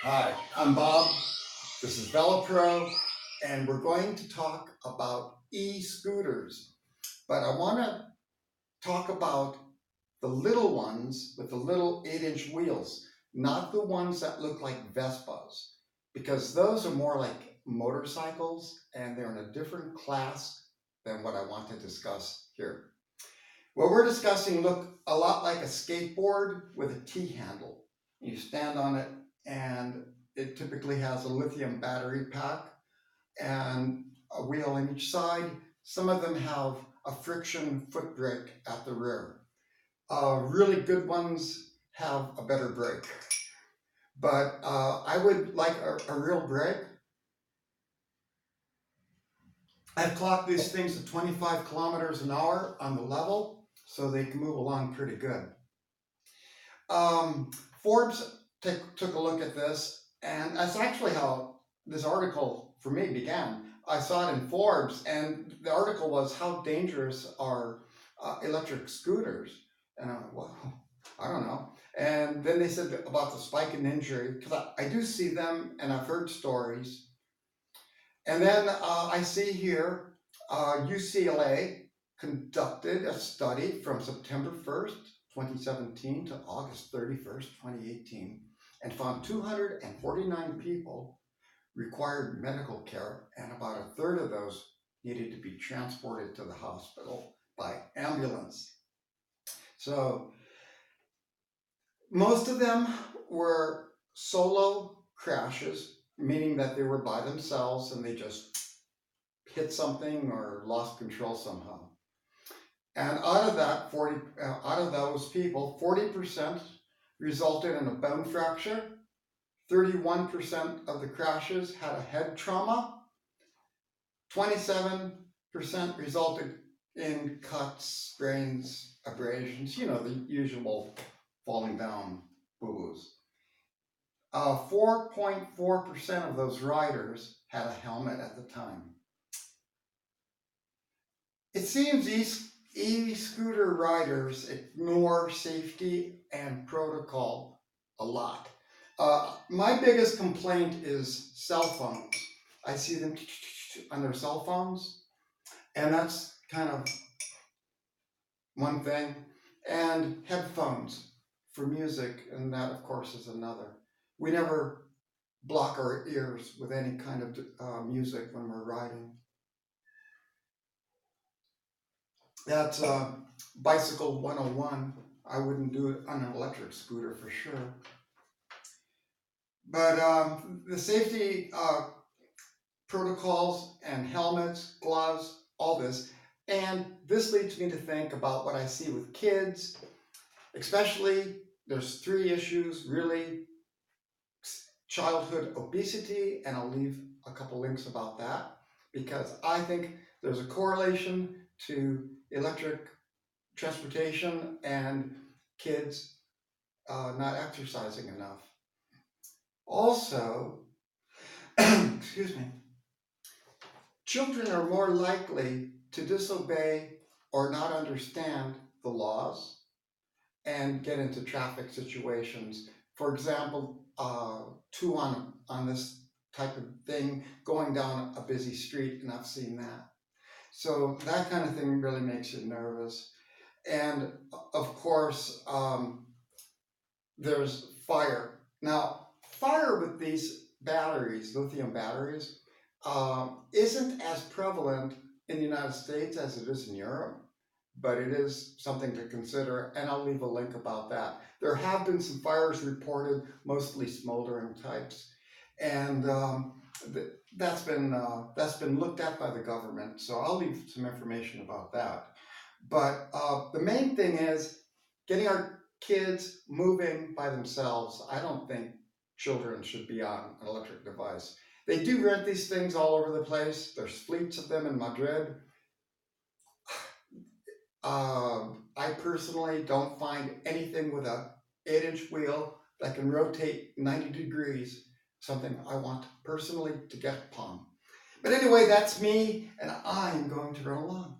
Hi, I'm Bob. This is VeloPro, and we're going to talk about e-scooters. But I want to talk about the little ones with the little 8-inch wheels, not the ones that look like Vespas, because those are more like motorcycles and they're in a different class than what I want to discuss here. What we're discussing look a lot like a skateboard with a T-handle. You stand on it and it typically has a lithium battery pack and a wheel on each side. Some of them have a friction foot brake at the rear. Really good ones have a better brake. But I would like a real brake. I've clocked these things at 25 kilometers an hour on the level, so they can move along pretty good. Forbes took a look at this, and that's actually how this article for me began. I saw it in Forbes, and the article was how dangerous are electric scooters, and I'm like, well, I don't know. And then they said about the spike in injury because I do see them, and I've heard stories. And then I see here UCLA conducted a study from September 1st, 2017 to August 31st, 2018, and found 249 people required medical care, and about a third of those needed to be transported to the hospital by ambulance. So most of them were solo crashes, meaning that they were by themselves and they just hit something or lost control somehow. And out of those people, 40% resulted in a bone fracture. 31% of the crashes had a head trauma. 27% resulted in cuts, sprains, abrasions, the usual falling down boo-boos. 4.4% of those riders had a helmet at the time. It seems e-scooter riders ignore safety and protocol a lot. My biggest complaint is cell phones. I see them on their cell phones, and that's kind of one thing. And headphones for music, and that, of course, is another. We never block our ears with any kind of music when we're riding. That's bicycle 101. I wouldn't do it on an electric scooter for sure. But the safety protocols and helmets, gloves, all this. And this leads me to think about what I see with kids, especially there's three issues really: childhood obesity, and I'll leave a couple links about that because I think there's a correlation to electric transportation and kids not exercising enough. Also, excuse me, children are more likely to disobey or not understand the laws and get into traffic situations. For example, two on this type of thing going down a busy street, and I've seen that. So that kind of thing really makes you nervous. And of course, there's fire. Now, fire with these batteries, lithium batteries, isn't as prevalent in the United States as it is in Europe, but it is something to consider, and I'll leave a link about that. There have been some fires reported, mostly smoldering types, and that's been looked at by the government. So I'll leave some information about that. But the main thing is getting our kids moving by themselves. I don't think children should be on an electric device. They do rent these things all over the place. There's fleets of them in Madrid. I personally don't find anything with a 8-inch wheel that can rotate 90 degrees something I want personally to get upon. But anyway, that's me, and I'm going to run along.